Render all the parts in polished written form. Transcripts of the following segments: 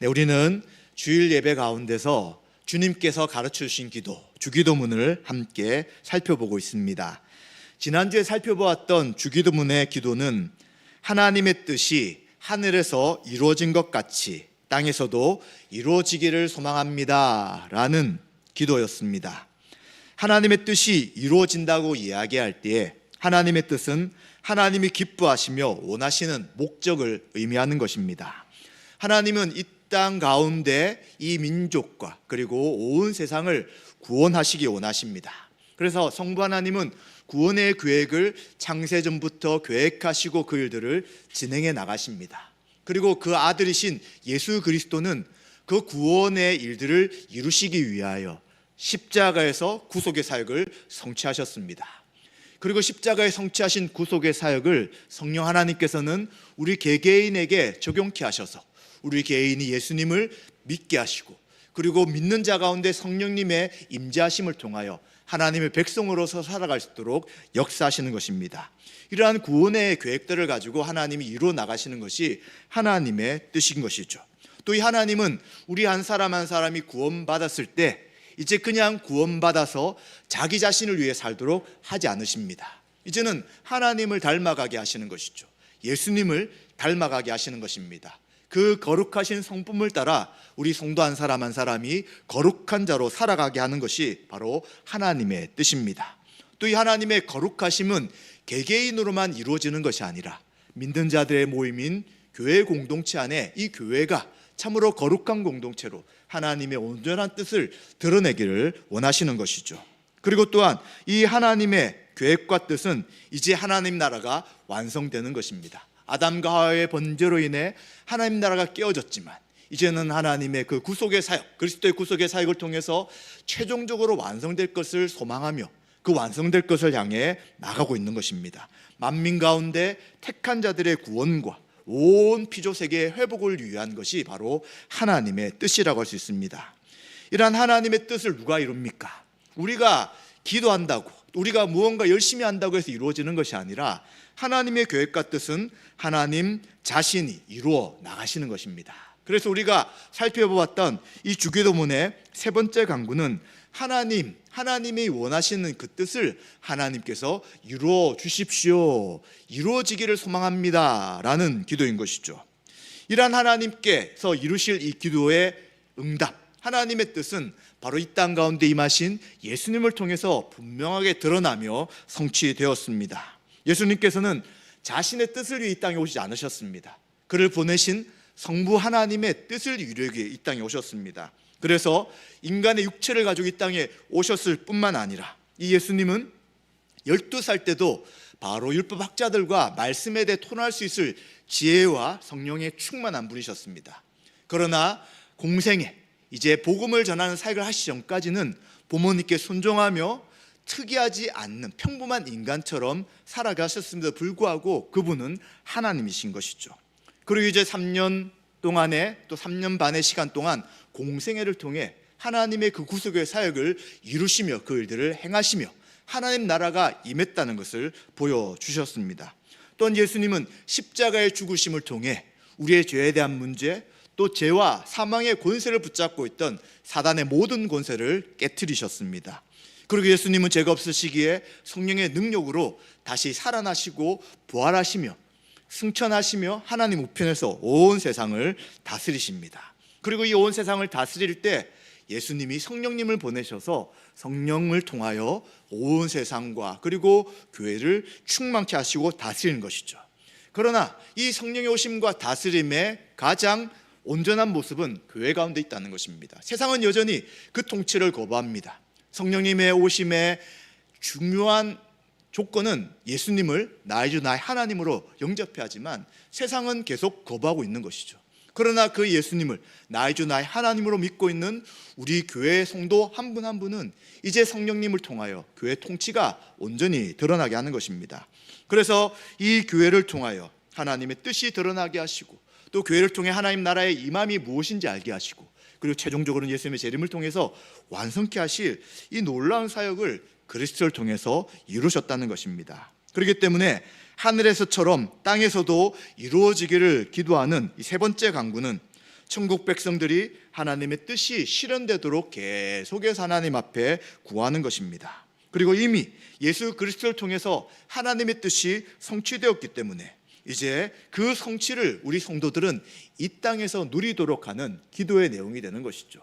네, 우리는 주일 예배 가운데서 주님께서 가르쳐 주신 기도, 주기도문을 함께 살펴보고 있습니다. 지난주에 살펴보았던 주기도문의 기도는 하나님의 뜻이 하늘에서 이루어진 것 같이 땅에서도 이루어지기를 소망합니다 라는 기도였습니다. 하나님의 뜻이 이루어진다고 이야기할 때에 하나님의 뜻은 하나님이 기뻐하시며 원하시는 목적을 의미하는 것입니다. 하나님은 이 땅 가운데 이 민족과 그리고 온 세상을 구원하시기 원하십니다. 그래서 성부 하나님은 구원의 계획을 창세전부터 계획하시고 그 일들을 진행해 나가십니다. 그리고 그 아들이신 예수 그리스도는 그 구원의 일들을 이루시기 위하여 십자가에서 구속의 사역을 성취하셨습니다. 그리고 십자가에 성취하신 구속의 사역을 성령 하나님께서는 우리 개개인에게 적용케 하셔서 우리 개인이 예수님을 믿게 하시고 그리고 믿는 자 가운데 성령님의 임재하심을 통하여 하나님의 백성으로서 살아갈 수 있도록 역사하시는 것입니다. 이러한 구원의 계획들을 가지고 하나님이 이루어 나가시는 것이 하나님의 뜻인 것이죠. 또 이 하나님은 우리 한 사람 한 사람이 구원받았을 때 이제 그냥 구원받아서 자기 자신을 위해 살도록 하지 않으십니다. 이제는 하나님을 닮아가게 하시는 것이죠. 예수님을 닮아가게 하시는 것입니다. 그 거룩하신 성품을 따라 우리 성도 한 사람 한 사람이 거룩한 자로 살아가게 하는 것이 바로 하나님의 뜻입니다. 또 이 하나님의 거룩하심은 개개인으로만 이루어지는 것이 아니라 믿는 자들의 모임인 교회 공동체 안에 이 교회가 참으로 거룩한 공동체로 하나님의 온전한 뜻을 드러내기를 원하시는 것이죠. 그리고 또한 이 하나님의 계획과 뜻은 이제 하나님 나라가 완성되는 것입니다. 아담과 하와의 번제로 인해 하나님 나라가 깨어졌지만 이제는 하나님의 그 구속의 사역, 그리스도의 구속의 사역을 통해서 최종적으로 완성될 것을 소망하며 그 완성될 것을 향해 나가고 있는 것입니다. 만민 가운데 택한 자들의 구원과 온 피조 세계의 회복을 위한 것이 바로 하나님의 뜻이라고 할 수 있습니다. 이러한 하나님의 뜻을 누가 이룹니까? 우리가 기도한다고, 우리가 무언가 열심히 한다고 해서 이루어지는 것이 아니라 하나님의 계획과 뜻은 하나님 자신이 이루어 나가시는 것입니다. 그래서 우리가 살펴보았던 이 주기도문의 세 번째 강구는 하나님이 원하시는 그 뜻을 하나님께서 이루어 주십시오, 이루어지기를 소망합니다 라는 기도인 것이죠. 이러한 하나님께서 이루실 이 기도의 응답, 하나님의 뜻은 바로 이 땅 가운데 임하신 예수님을 통해서 분명하게 드러나며 성취되었습니다. 예수님께서는 자신의 뜻을 위해 이 땅에 오시지 않으셨습니다. 그를 보내신 성부 하나님의 뜻을 이루기 위해 이 땅에 오셨습니다. 그래서 인간의 육체를 가지고 이 땅에 오셨을 뿐만 아니라 이 예수님은 12살 때도 바로 율법학자들과 말씀에 대해 토론할 수 있을 지혜와 성령의 충만한 분이셨습니다. 그러나 공생에 이제 복음을 전하는 사역을 하시기 전까지는 부모님께 순종하며 특이하지 않는 평범한 인간처럼 살아가셨음에도 불구하고 그분은 하나님이신 것이죠. 그리고 이제 3년 동안에 또 3년 반의 시간 동안 공생애를 통해 하나님의 그 구속의 사역을 이루시며 그 일들을 행하시며 하나님 나라가 임했다는 것을 보여주셨습니다. 또한 예수님은 십자가의 죽으심을 통해 우리의 죄에 대한 문제, 또 죄와 사망의 권세를 붙잡고 있던 사단의 모든 권세를 깨트리셨습니다. 그리고 예수님은 죄가 없으시기에 성령의 능력으로 다시 살아나시고 부활하시며 승천하시며 하나님 우편에서 온 세상을 다스리십니다. 그리고 이 온 세상을 다스릴 때 예수님이 성령님을 보내셔서 성령을 통하여 온 세상과 그리고 교회를 충만케 하시고 다스리는 것이죠. 그러나 이 성령의 오심과 다스림의 가장 온전한 모습은 교회 가운데 있다는 것입니다. 세상은 여전히 그 통치를 거부합니다. 성령님의 오심의 중요한 조건은 예수님을 나의 주 나의 하나님으로 영접해야 하지만 세상은 계속 거부하고 있는 것이죠. 그러나 그 예수님을 나의 주 나의 하나님으로 믿고 있는 우리 교회의 성도 한 분 한 분은 이제 성령님을 통하여 교회 통치가 온전히 드러나게 하는 것입니다. 그래서 이 교회를 통하여 하나님의 뜻이 드러나게 하시고 또 교회를 통해 하나님 나라의 임함이 무엇인지 알게 하시고 그리고 최종적으로는 예수님의 재림을 통해서 완성케 하실 이 놀라운 사역을 그리스도를 통해서 이루셨다는 것입니다. 그렇기 때문에 하늘에서처럼 땅에서도 이루어지기를 기도하는 이 세 번째 강구는 천국 백성들이 하나님의 뜻이 실현되도록 계속해서 하나님 앞에 구하는 것입니다. 그리고 이미 예수 그리스도를 통해서 하나님의 뜻이 성취되었기 때문에 이제 그 성취를 우리 성도들은 이 땅에서 누리도록 하는 기도의 내용이 되는 것이죠.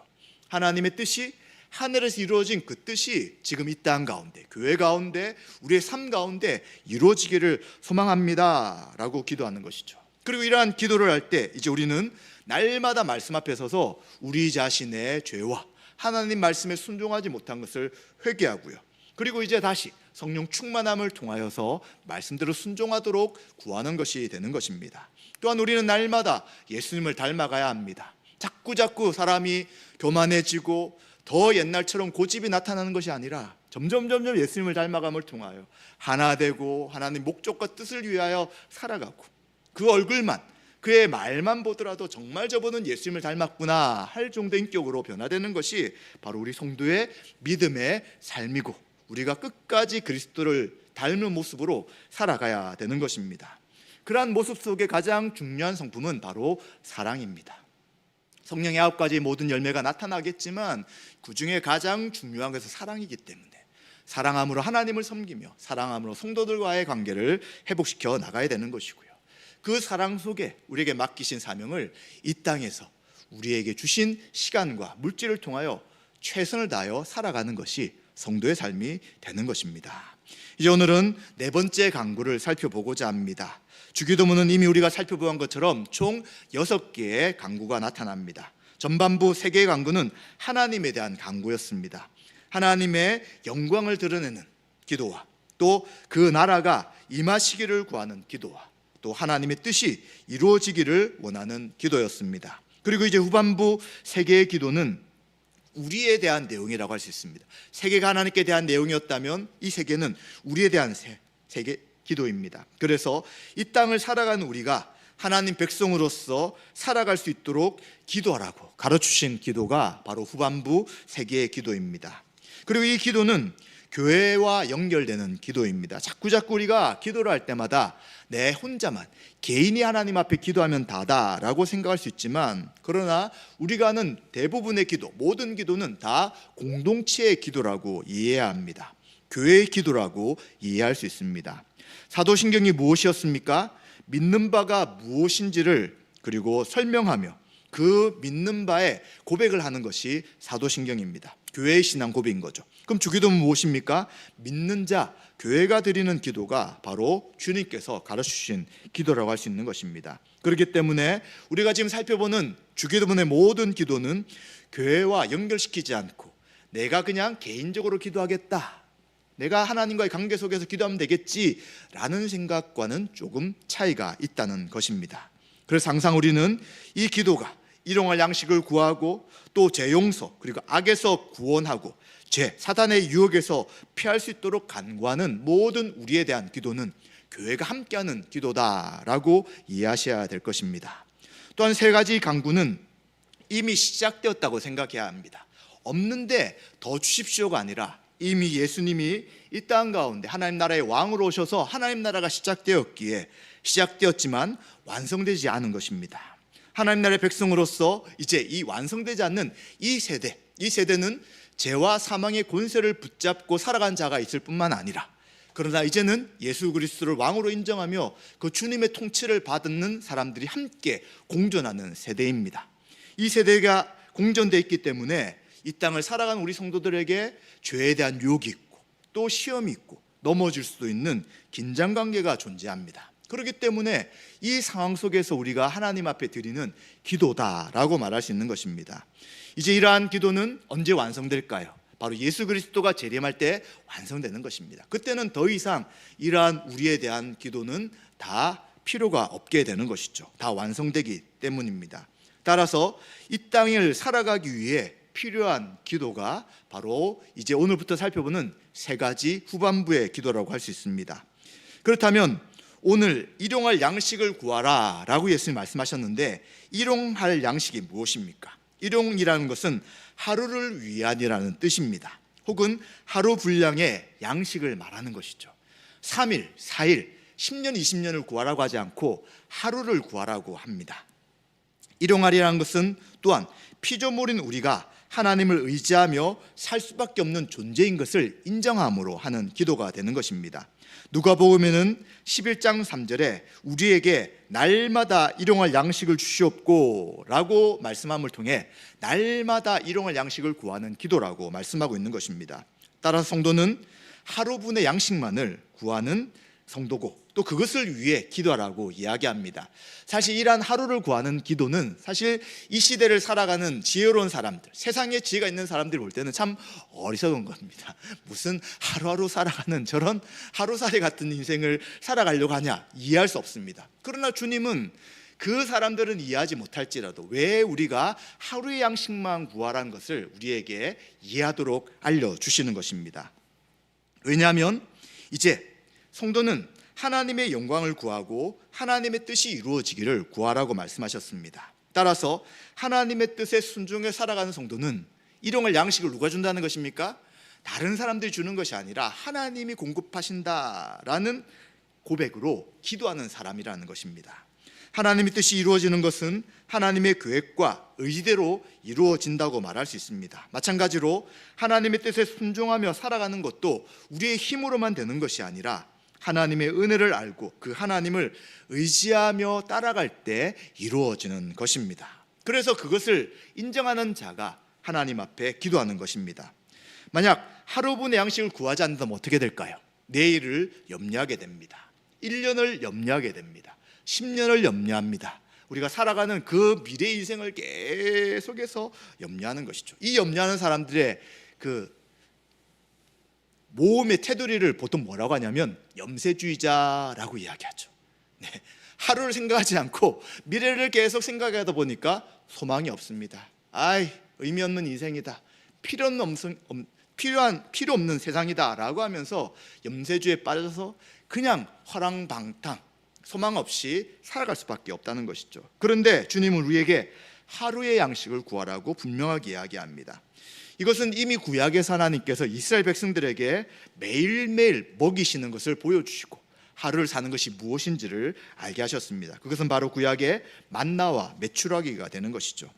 하나님의 뜻이 하늘에서 이루어진 그 뜻이 지금 이 땅 가운데, 교회 가운데, 우리의 삶 가운데 이루어지기를 소망합니다 라고 기도하는 것이죠. 그리고 이러한 기도를 할 때 이제 우리는 날마다 말씀 앞에 서서 우리 자신의 죄와 하나님 말씀에 순종하지 못한 것을 회개하고요. 그리고 이제 다시 성령 충만함을 통하여서 말씀대로 순종하도록 구하는 것이 되는 것입니다. 또한 우리는 날마다 예수님을 닮아가야 합니다. 자꾸 사람이 교만해지고 더 옛날처럼 고집이 나타나는 것이 아니라 점점 예수님을 닮아감을 통하여 하나 되고 하나님 목적과 뜻을 위하여 살아가고 그 얼굴만, 그의 말만 보더라도 정말 저분은 예수님을 닮았구나 할 정도의 인격으로 변화되는 것이 바로 우리 성도의 믿음의 삶이고, 우리가 끝까지 그리스도를 닮은 모습으로 살아가야 되는 것입니다. 그러한 모습 속에 가장 중요한 성품은 바로 사랑입니다. 성령의 9가지 모든 열매가 나타나겠지만 그 중에 가장 중요한 것은 사랑이기 때문에 사랑함으로 하나님을 섬기며 사랑함으로 성도들과의 관계를 회복시켜 나가야 되는 것이고요. 그 사랑 속에 우리에게 맡기신 사명을 이 땅에서 우리에게 주신 시간과 물질을 통하여 최선을 다하여 살아가는 것이 성도의 삶이 되는 것입니다. 이제 오늘은 네 번째 강구를 살펴보고자 합니다. 주기도문은 이미 우리가 살펴본 것처럼 총 6개의 강구가 나타납니다. 전반부 3개의 강구는 하나님에 대한 강구였습니다. 하나님의 영광을 드러내는 기도와 또 그 나라가 임하시기를 구하는 기도와 또 하나님의 뜻이 이루어지기를 원하는 기도였습니다. 그리고 이제 후반부 3개의 기도는 우리에 대한 내용이라고 할 수 있습니다. 3개가 하나님께 대한 내용이었다면 이 3개는 우리에 대한 3개 기도입니다. 그래서 이 땅을 살아가는 우리가 하나님 백성으로서 살아갈 수 있도록 기도하라고 가르치신 기도가 바로 후반부 3개의 기도입니다. 그리고 이 기도는 교회와 연결되는 기도입니다. 자꾸 우리가 기도를 할 때마다 내 혼자만 개인이 하나님 앞에 기도하면 다다라고 생각할 수 있지만, 그러나 우리가 하는 대부분의 기도, 모든 기도는 다 공동체의 기도라고 이해해야 합니다. 교회의 기도라고 이해할 수 있습니다. 사도신경이 무엇이었습니까? 믿는 바가 무엇인지를 그리고 설명하며 그 믿는 바에 고백을 하는 것이 사도신경입니다. 교회의 신앙 고백인 거죠. 그럼 주기도는 무엇입니까? 믿는 자, 교회가 드리는 기도가 바로 주님께서 가르치신 기도라고 할 수 있는 것입니다. 그렇기 때문에 우리가 지금 살펴보는 주기도문의 모든 기도는 교회와 연결시키지 않고 내가 그냥 개인적으로 기도하겠다, 내가 하나님과의 관계 속에서 기도하면 되겠지라는 생각과는 조금 차이가 있다는 것입니다. 그래서 항상 우리는 이 기도가 일용할 양식을 구하고 또 죄 용서, 그리고 악에서 구원하고 사단의 유혹에서 피할 수 있도록 간구하는 모든 우리에 대한 기도는 교회가 함께하는 기도다라고 이해하셔야 될 것입니다. 또한 3가지 강구는 이미 시작되었다고 생각해야 합니다. 없는데 더 주십시오가 아니라 이미 예수님이 이 땅 가운데 하나님 나라의 왕으로 오셔서 하나님 나라가 시작되었지만 완성되지 않은 것입니다. 하나님 나라의 백성으로서 이제 이 완성되지 않는 이 세대는 죄와 사망의 권세를 붙잡고 살아간 자가 있을 뿐만 아니라, 그러나 이제는 예수 그리스도를 왕으로 인정하며 그 주님의 통치를 받는 사람들이 함께 공존하는 세대입니다. 이 세대가 공존되어 있기 때문에 이 땅을 살아가는 우리 성도들에게 죄에 대한 유혹이 있고 또 시험이 있고 넘어질 수도 있는 긴장관계가 존재합니다. 그렇기 때문에 이 상황 속에서 우리가 하나님 앞에 드리는 기도다라고 말할 수 있는 것입니다. 이제 이러한 기도는 언제 완성될까요? 바로 예수 그리스도가 재림할 때 완성되는 것입니다. 그때는 더 이상 이러한 우리에 대한 기도는 다 필요가 없게 되는 것이죠. 다 완성되기 때문입니다. 따라서 이 땅을 살아가기 위해 필요한 기도가 바로 이제 오늘부터 살펴보는 3가지 후반부의 기도라고 할 수 있습니다. 그렇다면 오늘 일용할 양식을 구하라 라고 예수님 말씀하셨는데, 일용할 양식이 무엇입니까? 일용이라는 것은 하루를 위한이라는 뜻입니다. 혹은 하루 분량의 양식을 말하는 것이죠. 3일, 4일, 10년, 20년을 구하라고 하지 않고 하루를 구하라고 합니다. 일용할이라는 것은 또한 피조물인 우리가 하나님을 의지하며 살 수밖에 없는 존재인 것을 인정함으로 하는 기도가 되는 것입니다. 누가복음에는 11장 3절에 우리에게 날마다 일용할 양식을 주시옵고 라고 말씀함을 통해 날마다 일용할 양식을 구하는 기도라고 말씀하고 있는 것입니다. 따라서 성도는 하루분의 양식만을 구하는 성도고 또 그것을 위해 기도하라고 이야기합니다. 사실 이러한 하루를 구하는 기도는 사실 이 시대를 살아가는 지혜로운 사람들, 세상에 지혜가 있는 사람들이 볼 때는 참 어리석은 겁니다. 무슨 하루하루 살아가는 저런 하루살이 같은 인생을 살아가려고 하냐, 이해할 수 없습니다. 그러나 주님은 그 사람들은 이해하지 못할지라도 왜 우리가 하루의 양식만 구하라는 것을 우리에게 이해하도록 알려주시는 것입니다. 왜냐하면 이제 성도는 하나님의 영광을 구하고 하나님의 뜻이 이루어지기를 구하라고 말씀하셨습니다. 따라서 하나님의 뜻에 순종해 살아가는 성도는 일용할 양식을 누가 준다는 것입니까? 다른 사람들이 주는 것이 아니라 하나님이 공급하신다라는 고백으로 기도하는 사람이라는 것입니다. 하나님의 뜻이 이루어지는 것은 하나님의 계획과 의지대로 이루어진다고 말할 수 있습니다. 마찬가지로 하나님의 뜻에 순종하며 살아가는 것도 우리의 힘으로만 되는 것이 아니라 하나님의 은혜를 알고 그 하나님을 의지하며 따라갈 때 이루어지는 것입니다. 그래서 그것을 인정하는 자가 하나님 앞에 기도하는 것입니다. 만약 하루분의 양식을 구하지 않는다면 어떻게 될까요? 내일을 염려하게 됩니다. 1년을 염려하게 됩니다. 10년을 염려합니다. 우리가 살아가는 그 미래 인생을 계속해서 염려하는 것이죠. 이 염려하는 사람들의 그 모험의 테두리를 보통 뭐라고 하냐면 염세주의자라고 이야기하죠. 네. 하루를 생각하지 않고 미래를 계속 생각하다 보니까 소망이 없습니다. 의미 없는 인생이다. 필요 없는 세상이다라고 하면서 염세주의에 빠져서 그냥 허랑방탕, 소망 없이 살아갈 수밖에 없다는 것이죠. 그런데 주님은 우리에게 하루의 양식을 구하라고 분명하게 이야기합니다. 이것은 이미 구약에서 하나님께서 이스라엘 백성들에게 매일매일 먹이시는 것을 보여주시고 하루를 사는 것이 무엇인지를 알게 하셨습니다. 그것은 바로 구약의 만나와 메추라기가 되는 것이죠.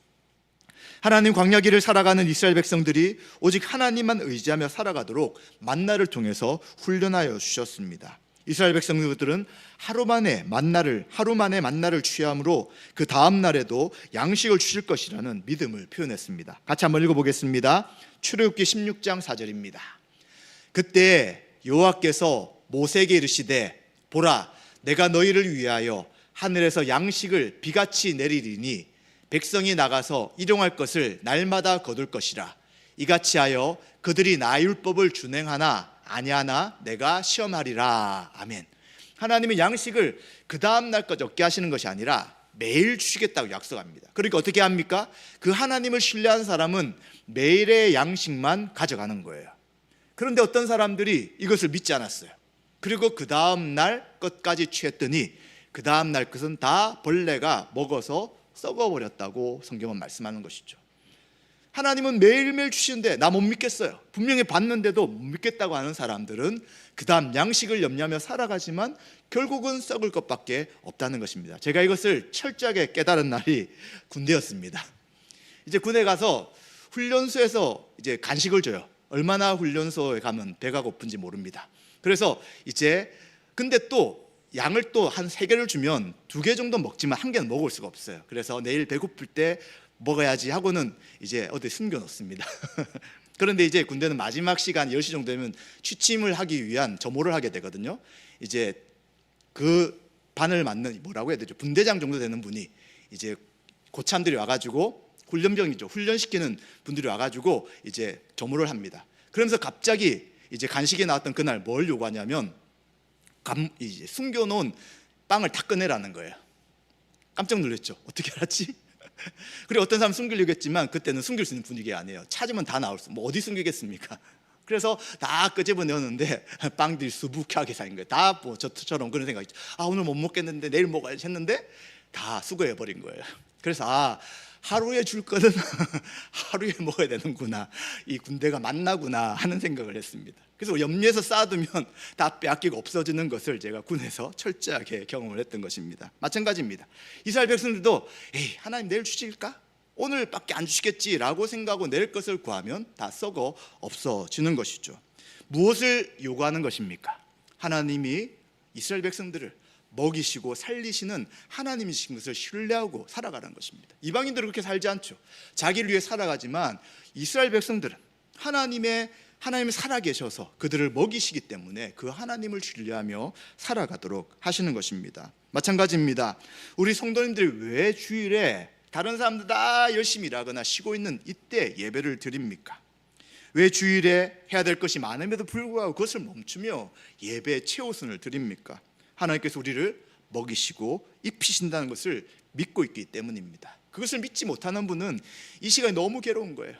하나님 광야길을 살아가는 이스라엘 백성들이 오직 하나님만 의지하며 살아가도록 만나를 통해서 훈련하여 주셨습니다. 이스라엘 백성들은 하루 만에 만나를 취함으로 그 다음 날에도 양식을 주실 것이라는 믿음을 표현했습니다. 같이 한번 읽어보겠습니다. 출애굽기 16장 4절입니다. 그때 여호와께서 모세에게 이르시되 보라, 내가 너희를 위하여 하늘에서 양식을 비같이 내리리니 백성이 나가서 일용할 것을 날마다 거둘 것이라. 이같이 하여 그들이 나의 율법을 준행하나 아니하나 내가 시험하리라. 아멘. 하나님은 양식을 그 다음 날까지 얻게 하시는 것이 아니라 매일 주시겠다고 약속합니다. 그러니까 어떻게 합니까? 그 하나님을 신뢰하는 사람은 매일의 양식만 가져가는 거예요. 그런데 어떤 사람들이 이것을 믿지 않았어요. 그리고 그 다음 날 것까지 취했더니 그 다음 날 것은 다 벌레가 먹어서 썩어버렸다고 성경은 말씀하는 것이죠. 하나님은 매일매일 주시는데 나 못 믿겠어요. 분명히 받는데도 못 믿겠다고 하는 사람들은 그 다음 양식을 염려하며 살아가지만 결국은 썩을 것밖에 없다는 것입니다. 제가 이것을 철저하게 깨달은 날이 군대였습니다. 이제 군에 가서 훈련소에서 이제 간식을 줘요. 얼마나 훈련소에 가면 배가 고픈지 모릅니다. 그래서 이제 근데 또 양을 또 한 3개를 주면 2개 정도 먹지만 1개는 먹을 수가 없어요. 그래서 내일 배고플 때 먹어야지 하고는 이제 어디 숨겨놓습니다. 그런데 이제 군대는 마지막 시간 10시 정도 되면 취침을 하기 위한 점호를 하게 되거든요. 이제 그 반을 맡는 뭐라고 해야 되죠? 분대장 정도 되는 분이 이제 고참들이 와가지고 훈련병이죠. 훈련시키는 분들이 와가지고 이제 점호를 합니다. 그러면서 갑자기 이제 간식이 나왔던 그날 뭘 요구하냐면 이제 숨겨놓은 빵을 다 꺼내라는 거예요. 깜짝 놀랐죠. 어떻게 알았지? 그리고 어떤 사람 숨기려고 했지만 그때는 숨길 수 있는 분위기가 아니에요. 찾으면 다 나올 수, 뭐 어디 숨기겠습니까? 그래서 다 끄집어내었는데 빵들이 수북하게 쌓인 거예요. 다 뭐 저처럼 그런 생각이 있죠. 오늘 못 먹겠는데 내일 먹어야지 했는데 다 수거해버린 거예요. 그래서 하루에 줄 거는 하루에 먹어야 되는구나, 이 군대가 맞나구나 하는 생각을 했습니다. 그래서 염려해서 쌓아두면 다 빼앗기고 없어지는 것을 제가 군에서 철저하게 경험을 했던 것입니다. 마찬가지입니다. 이스라엘 백성들도 에이, 하나님 내일 주실까? 오늘밖에 안 주시겠지라고 생각하고 내일 것을 구하면 다 썩어 없어지는 것이죠. 무엇을 요구하는 것입니까? 하나님이 이스라엘 백성들을 먹이시고 살리시는 하나님이신 것을 신뢰하고 살아가는 것입니다. 이방인들은 그렇게 살지 않죠. 자기를 위해 살아가지만 이스라엘 백성들은 하나님이 살아계셔서 그들을 먹이시기 때문에 그 하나님을 신뢰하며 살아가도록 하시는 것입니다. 마찬가지입니다. 우리 성도님들이 왜 주일에 다른 사람들 다 열심히 일하거나 쉬고 있는 이때 예배를 드립니까? 왜 주일에 해야 될 것이 많음에도 불구하고 그것을 멈추며 예배의 최우선을 드립니까? 하나님께서 우리를 먹이시고 입히신다는 것을 믿고 있기 때문입니다. 그것을 믿지 못하는 분은 이 시간이 너무 괴로운 거예요.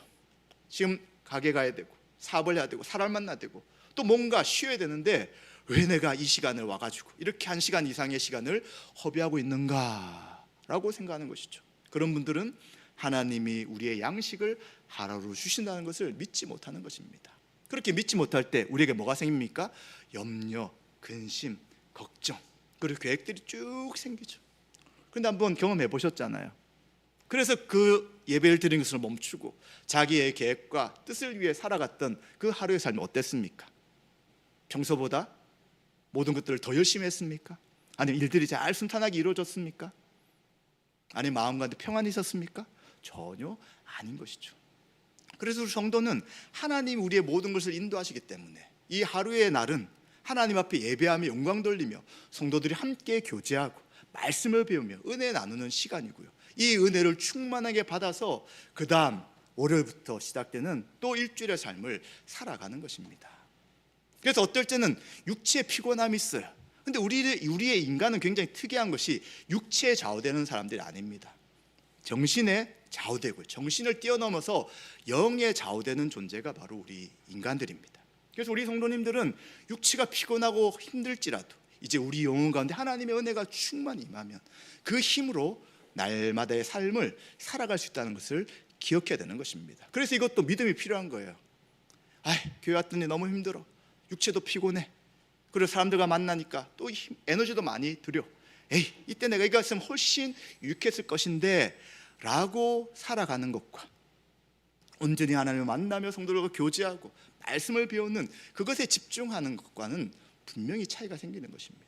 지금 가게 가야 되고 사업을 해야 되고 사람 만나야 되고 또 뭔가 쉬어야 되는데 왜 내가 이 시간을 와가지고 이렇게 1시간 이상의 시간을 허비하고 있는가라고 생각하는 것이죠. 그런 분들은 하나님이 우리의 양식을 하루로 주신다는 것을 믿지 못하는 것입니다. 그렇게 믿지 못할 때 우리에게 뭐가 생깁니까? 염려, 근심, 걱정, 그리고 계획들이 쭉 생기죠. 그런데 한번 경험해 보셨잖아요. 그래서 그 예배를 드리는 것을 멈추고 자기의 계획과 뜻을 위해 살아갔던 그 하루의 삶이 어땠습니까? 평소보다 모든 것들을 더 열심히 했습니까? 아니면 일들이 잘 순탄하게 이루어졌습니까? 아니면 마음 가운데 평안이 있었습니까? 전혀 아닌 것이죠. 그래서 우리 성도는 하나님 우리의 모든 것을 인도하시기 때문에 이 하루의 날은 하나님 앞에 예배하며 영광 돌리며 성도들이 함께 교제하고 말씀을 배우며 은혜 나누는 시간이고요. 이 은혜를 충만하게 받아서 그 다음 월요일부터 시작되는 또 일주일의 삶을 살아가는 것입니다. 그래서 어떨 때는 육체의 피곤함이 있어요. 근데 우리의 인간은 굉장히 특이한 것이 육체에 좌우되는 사람들이 아닙니다. 정신에 좌우되고 정신을 뛰어넘어서 영에 좌우되는 존재가 바로 우리 인간들입니다. 그래서 우리 성도님들은 육체가 피곤하고 힘들지라도 이제 우리 영혼 가운데 하나님의 은혜가 충만히 임하면 그 힘으로 날마다의 삶을 살아갈 수 있다는 것을 기억해야 되는 것입니다. 그래서 이것도 믿음이 필요한 거예요. 교회 왔더니 너무 힘들어, 육체도 피곤해, 그리고 사람들과 만나니까 또 에너지도 많이 들여, 이때 내가 이거 했으면 훨씬 유익했을 것인데 라고 살아가는 것과 온전히 하나님을 만나며 성도들과 교제하고 말씀을 배우는 그것에 집중하는 것과는 분명히 차이가 생기는 것입니다.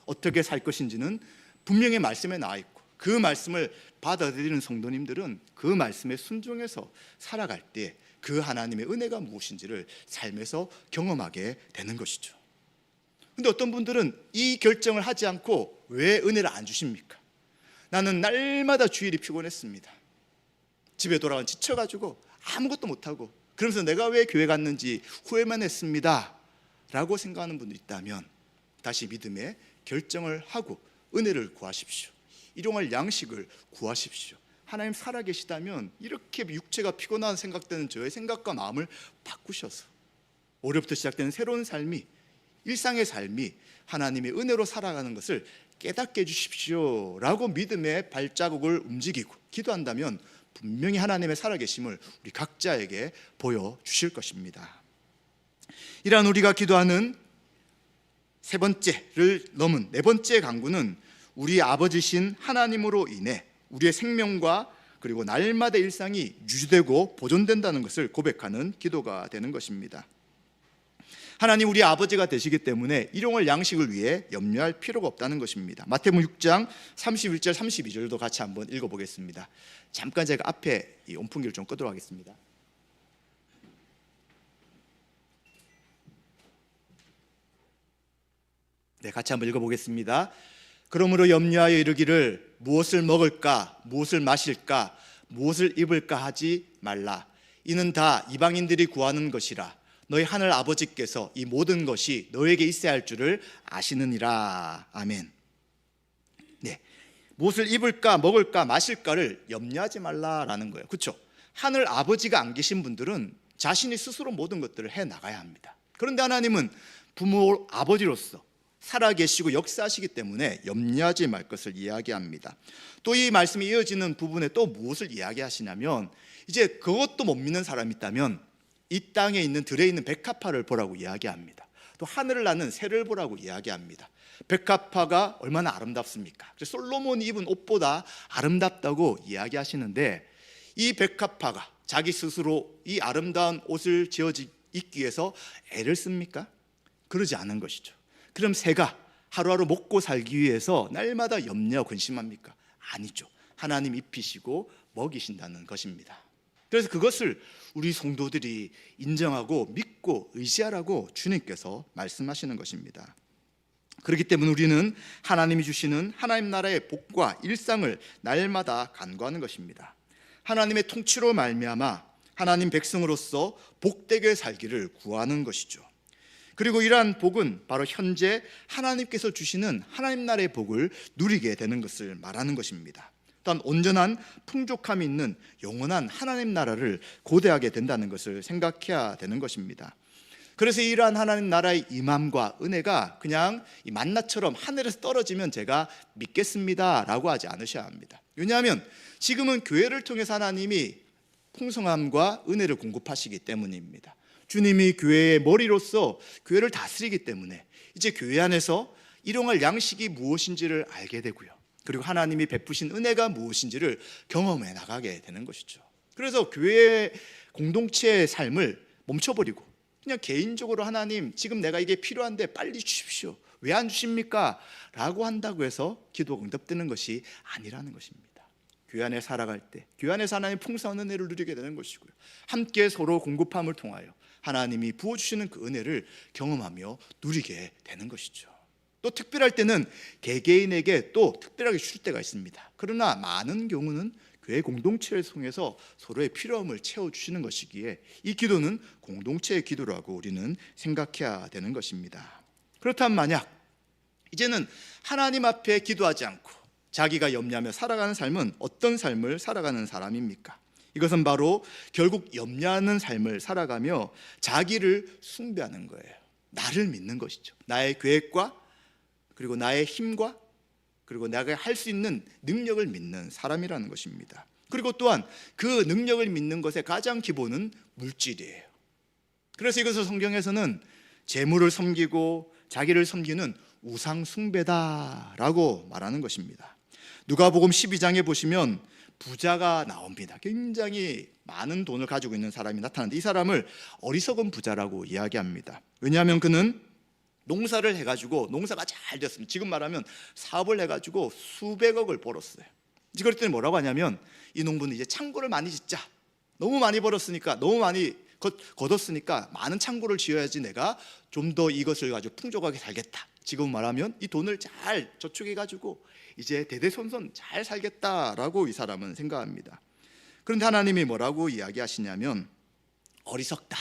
어떻게 살 것인지는 분명히 말씀에 나와 있고 그 말씀을 받아들이는 성도님들은 그 말씀에 순종해서 살아갈 때 그 하나님의 은혜가 무엇인지를 삶에서 경험하게 되는 것이죠. 근데 어떤 분들은 이 결정을 하지 않고 왜 은혜를 안 주십니까? 나는 날마다 주일이 피곤했습니다. 집에 돌아간 지쳐가지고 아무것도 못하고 그러면서 내가 왜 교회 갔는지 후회만 했습니다 라고 생각하는 분도 있다면 다시 믿음의 결정을 하고 은혜를 구하십시오. 일용할 양식을 구하십시오. 하나님 살아계시다면 이렇게 육체가 피곤한 생각되는 저의 생각과 마음을 바꾸셔서 월요일부터 시작되는 새로운 삶이, 일상의 삶이 하나님의 은혜로 살아가는 것을 깨닫게 해주십시오 라고 믿음의 발자국을 움직이고 기도한다면 분명히 하나님의 살아계심을 우리 각자에게 보여주실 것입니다. 이러한 우리가 기도하는 세 번째를 넘은 네 번째 강구는 우리 아버지신 하나님으로 인해 우리의 생명과 그리고 날마다 일상이 유지되고 보존된다는 것을 고백하는 기도가 되는 것입니다. 하나님 우리 아버지가 되시기 때문에 일용할 양식을 위해 염려할 필요가 없다는 것입니다. 마태복음 6장 31절 32절도 같이 한번 읽어보겠습니다. 잠깐 제가 앞에 이 온풍기를 좀 끄도록 하겠습니다. 네, 같이 한번 읽어보겠습니다. 그러므로 염려하여 이르기를 무엇을 먹을까, 무엇을 마실까, 무엇을 입을까 하지 말라. 이는 다 이방인들이 구하는 것이라. 너희 하늘 아버지께서 이 모든 것이 너에게 있어야 할 줄을 아시느니라. 아멘. 네, 무엇을 입을까, 먹을까, 마실까를 염려하지 말라라는 거예요. 그렇죠? 하늘 아버지가 안 계신 분들은 자신이 스스로 모든 것들을 해 나가야 합니다. 그런데 하나님은 부모 아버지로서 살아계시고 역사하시기 때문에 염려하지 말 것을 이야기합니다. 또 이 말씀이 이어지는 부분에 또 무엇을 이야기하시냐면, 이제 그것도 못 믿는 사람이 있다면 이 땅에 있는 들에 있는 백합화를 보라고 이야기합니다. 또 하늘을 나는 새를 보라고 이야기합니다. 백합화가 얼마나 아름답습니까? 솔로몬이 입은 옷보다 아름답다고 이야기하시는데, 이 백합화가 자기 스스로 이 아름다운 옷을 입기 위해서 애를 씁니까? 그러지 않은 것이죠. 그럼 새가 하루하루 먹고 살기 위해서 날마다 염려하고 근심합니까? 아니죠. 하나님 입히시고 먹이신다는 것입니다. 그래서 그것을 우리 성도들이 인정하고 믿고 의지하라고 주님께서 말씀하시는 것입니다. 그렇기 때문에 우리는 하나님이 주시는 하나님 나라의 복과 일상을 날마다 간구하는 것입니다. 하나님의 통치로 말미암아 하나님 백성으로서 복되게 살기를 구하는 것이죠. 그리고 이러한 복은 바로 현재 하나님께서 주시는 하나님 나라의 복을 누리게 되는 것을 말하는 것입니다. 또한 온전한 풍족함이 있는 영원한 하나님 나라를 고대하게 된다는 것을 생각해야 되는 것입니다. 그래서 이러한 하나님 나라의 임함과 은혜가 그냥 이 만나처럼 하늘에서 떨어지면 제가 믿겠습니다 라고 하지 않으셔야 합니다. 왜냐하면 지금은 교회를 통해서 하나님이 풍성함과 은혜를 공급하시기 때문입니다. 주님이 교회의 머리로서 교회를 다스리기 때문에 이제 교회 안에서 일용할 양식이 무엇인지를 알게 되고요, 그리고 하나님이 베푸신 은혜가 무엇인지를 경험해 나가게 되는 것이죠. 그래서 교회의 공동체의 삶을 멈춰버리고 그냥 개인적으로 하나님 지금 내가 이게 필요한데 빨리 주십시오, 왜 안 주십니까? 라고 한다고 해서 기도가 응답되는 것이 아니라는 것입니다. 교회 안에 살아갈 때 교회 안에서 하나님 풍성한 은혜를 누리게 되는 것이고요, 함께 서로 공급함을 통하여 하나님이 부어주시는 그 은혜를 경험하며 누리게 되는 것이죠. 또 특별할 때는 개개인에게 또 특별하게 줄 때가 있습니다. 그러나 많은 경우는 교회 공동체를 통해서 서로의 필요함을 채워주시는 것이기에 이 기도는 공동체의 기도라고 우리는 생각해야 되는 것입니다. 그렇다면 만약 이제는 하나님 앞에 기도하지 않고 자기가 염려하며 살아가는 삶은 어떤 삶을 살아가는 사람입니까? 이것은 바로 결국 염려하는 삶을 살아가며 자기를 숭배하는 거예요. 나를 믿는 것이죠. 나의 계획과 그리고 나의 힘과 그리고 내가 할 수 있는 능력을 믿는 사람이라는 것입니다. 그리고 또한 그 능력을 믿는 것의 가장 기본은 물질이에요. 그래서 이것을 성경에서는 재물을 섬기고 자기를 섬기는 우상 숭배다라고 말하는 것입니다. 누가복음 12장에 보시면 부자가 나옵니다. 굉장히 많은 돈을 가지고 있는 사람이 나타나는데 이 사람을 어리석은 부자라고 이야기합니다. 왜냐하면 그는 농사를 해가지고 농사가 잘 됐습니다. 지금 말하면 사업을 해가지고 수백억을 벌었어요. 그랬더니 뭐라고 하냐면 이 농부는 이제 창고를 많이 짓자. 너무 많이 벌었으니까 너무 많이 거뒀으니까 많은 창고를 지어야지 내가 좀 더 이것을 가지고 풍족하게 살겠다. 지금 말하면 이 돈을 잘 저축해가지고 이제 대대손손 잘 살겠다라고 이 사람은 생각합니다. 그런데 하나님이 뭐라고 이야기하시냐면 어리석다.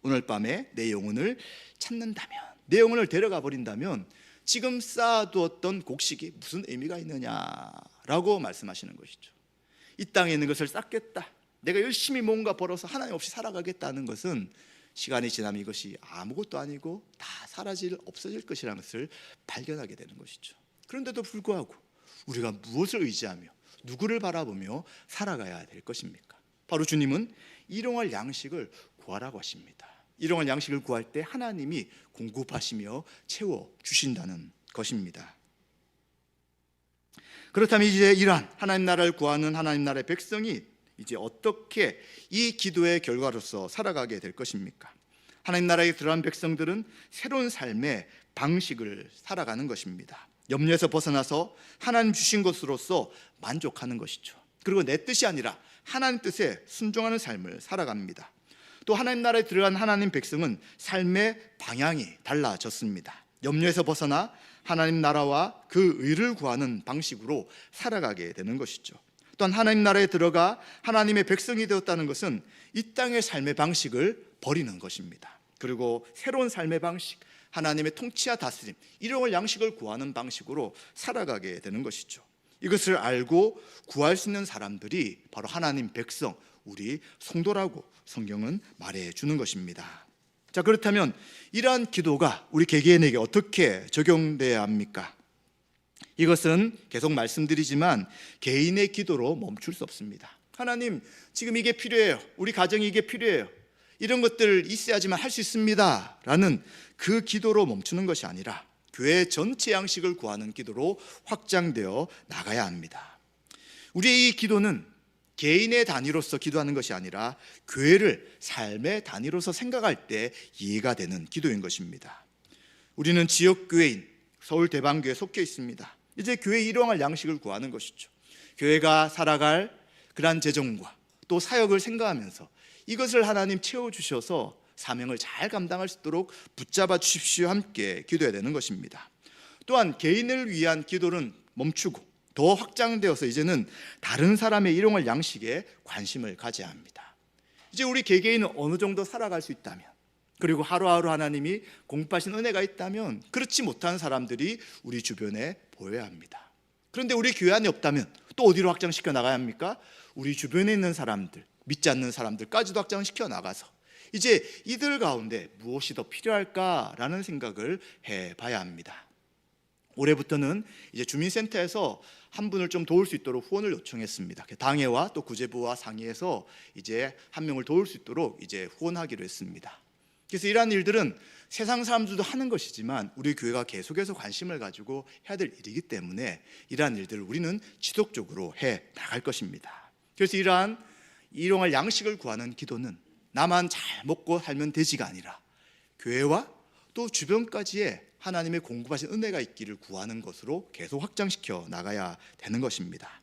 오늘 밤에 내 영혼을 찾는다면, 내 영혼을 데려가 버린다면 지금 쌓아두었던 곡식이 무슨 의미가 있느냐라고 말씀하시는 것이죠. 이 땅에 있는 것을 쌓겠다, 내가 열심히 뭔가 벌어서 하나님 없이 살아가겠다는 것은 시간이 지나면 이것이 아무것도 아니고 다 없어질 것이라는 것을 발견하게 되는 것이죠. 그런데도 불구하고 우리가 무엇을 의지하며 누구를 바라보며 살아가야 될 것입니까? 바로 주님은 일용할 양식을 구하라고 하십니다. 일용할 양식을 구할 때 하나님이 공급하시며 채워주신다는 것입니다. 그렇다면 이제 이러한 하나님 나라를 구하는 하나님 나라의 백성이 이제 어떻게 이 기도의 결과로서 살아가게 될 것입니까? 하나님 나라에 들어간 백성들은 새로운 삶의 방식을 살아가는 것입니다. 염려에서 벗어나서 하나님 주신 것으로서 만족하는 것이죠. 그리고 내 뜻이 아니라 하나님 뜻에 순종하는 삶을 살아갑니다. 또 하나님 나라에 들어간 하나님 백성은 삶의 방향이 달라졌습니다. 염려에서 벗어나 하나님 나라와 그 의를 구하는 방식으로 살아가게 되는 것이죠. 또한 하나님 나라에 들어가 하나님의 백성이 되었다는 것은 이 땅의 삶의 방식을 버리는 것입니다. 그리고 새로운 삶의 방식, 하나님의 통치와 다스림, 일용할 양식을 구하는 방식으로 살아가게 되는 것이죠. 이것을 알고 구할 수 있는 사람들이 바로 하나님 백성, 우리 성도라고 성경은 말해주는 것입니다. 자, 그렇다면 이러한 기도가 우리 개개인에게 어떻게 적용돼야 합니까? 이것은 계속 말씀드리지만 개인의 기도로 멈출 수 없습니다. 하나님, 지금 이게 필요해요. 우리 가정이 이게 필요해요. 이런 것들 있어야지만 할 수 있습니다 라는 그 기도로 멈추는 것이 아니라 교회 전체 양식을 구하는 기도로 확장되어 나가야 합니다. 우리의 이 기도는 개인의 단위로서 기도하는 것이 아니라 교회를 삶의 단위로서 생각할 때 이해가 되는 기도인 것입니다. 우리는 지역교회인 서울대방교회에 속해 있습니다. 이제 교회 일용할 양식을 구하는 것이죠. 교회가 살아갈 그러한 재정과 또 사역을 생각하면서 이것을 하나님 채워주셔서 사명을 잘 감당할 수 있도록 붙잡아 주십시오. 함께 기도해야 되는 것입니다. 또한 개인을 위한 기도는 멈추고 더 확장되어서 이제는 다른 사람의 일용할 양식에 관심을 가져야 합니다. 이제 우리 개개인은 어느 정도 살아갈 수 있다면, 그리고 하루하루 하나님이 공급하신 은혜가 있다면 그렇지 못한 사람들이 우리 주변에 보여야 합니다. 그런데 우리 교회 안에 없다면 또 어디로 확장시켜 나가야 합니까? 우리 주변에 있는 사람들, 믿지 않는 사람들까지도 확장시켜 나가서 이제 이들 가운데 무엇이 더 필요할까라는 생각을 해봐야 합니다. 올해부터는 이제 주민센터에서 한 분을 좀 도울 수 있도록 후원을 요청했습니다. 당회와 또 구제부와 상의해서 이제 한 명을 도울 수 있도록 이제 후원하기로 했습니다. 그래서 이러한 일들은 세상 사람들도 하는 것이지만 우리 교회가 계속해서 관심을 가지고 해야 될 일이기 때문에 이러한 일들을 우리는 지속적으로 해 나갈 것입니다. 그래서 이러한 일용할 양식을 구하는 기도는 나만 잘 먹고 살면 되지가 아니라 교회와 또 주변까지의 하나님의 공급하신 은혜가 있기를 구하는 것으로 계속 확장시켜 나가야 되는 것입니다.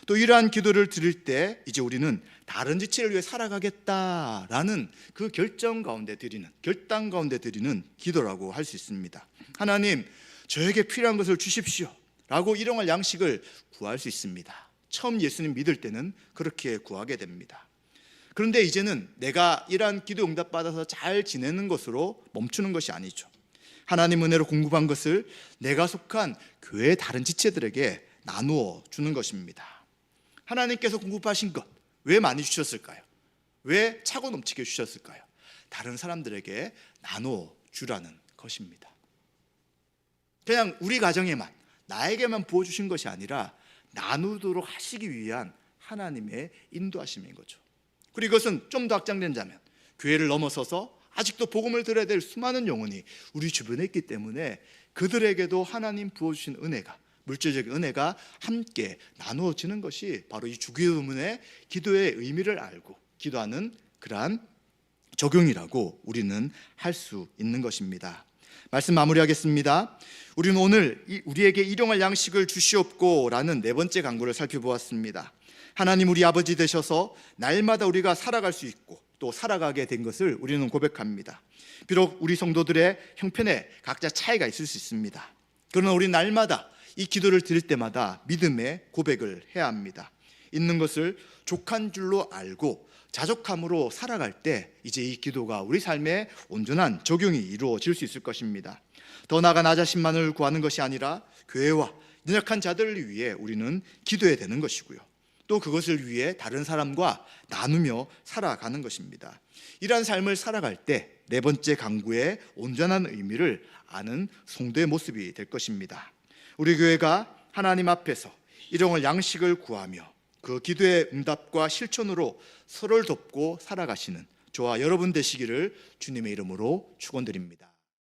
또 이러한 기도를 드릴 때 이제 우리는 다른 지체를 위해 살아가겠다라는 그 결정 가운데 드리는, 결단 가운데 드리는 기도라고 할 수 있습니다. 하나님, 저에게 필요한 것을 주십시오 라고 일용할 양식을 구할 수 있습니다. 처음 예수님 믿을 때는 그렇게 구하게 됩니다. 그런데 이제는 내가 이러한 기도 응답 받아서 잘 지내는 것으로 멈추는 것이 아니죠. 하나님 은혜로 공급한 것을 내가 속한 교회의 다른 지체들에게 나누어 주는 것입니다. 하나님께서 공급하신 것 왜 많이 주셨을까요? 왜 차고 넘치게 주셨을까요? 다른 사람들에게 나누어 주라는 것입니다. 그냥 우리 가정에만, 나에게만 부어주신 것이 아니라 나누도록 하시기 위한 하나님의 인도하심인 거죠. 그리고 이것은 좀 더 확장된다면 교회를 넘어서서 아직도 복음을 들어야 될 수많은 영혼이 우리 주변에 있기 때문에 그들에게도 하나님 부어주신 은혜가, 물질적인 은혜가 함께 나누어지는 것이 바로 이 주기도문의 기도의 의미를 알고 기도하는 그러한 적용이라고 우리는 할 수 있는 것입니다. 말씀 마무리하겠습니다. 우리는 오늘 우리에게 일용할 양식을 주시옵고 라는 네 번째 강구를 살펴보았습니다. 하나님 우리 아버지 되셔서 날마다 우리가 살아갈 수 있고 또 살아가게 된 것을 우리는 고백합니다. 비록 우리 성도들의 형편에 각자 차이가 있을 수 있습니다. 그러나 우리 날마다 이 기도를 드릴 때마다 믿음의 고백을 해야 합니다. 있는 것을 족한 줄로 알고 자족함으로 살아갈 때 이제 이 기도가 우리 삶에 온전한 적용이 이루어질 수 있을 것입니다. 더 나아가 나 자신만을 구하는 것이 아니라 교회와 연약한 자들을 위해 우리는 기도해야 되는 것이고요. 또 그것을 위해 다른 사람과 나누며 살아가는 것입니다. 이러한 삶을 살아갈 때 네 번째 강구의 온전한 의미를 아는 성도의 모습이 될 것입니다. 우리 교회가 하나님 앞에서 일용할 양식을 구하며 그 기도의 응답과 실천으로 서로를 돕고 살아가시는 저와 여러분 되시기를 주님의 이름으로 축원드립니다.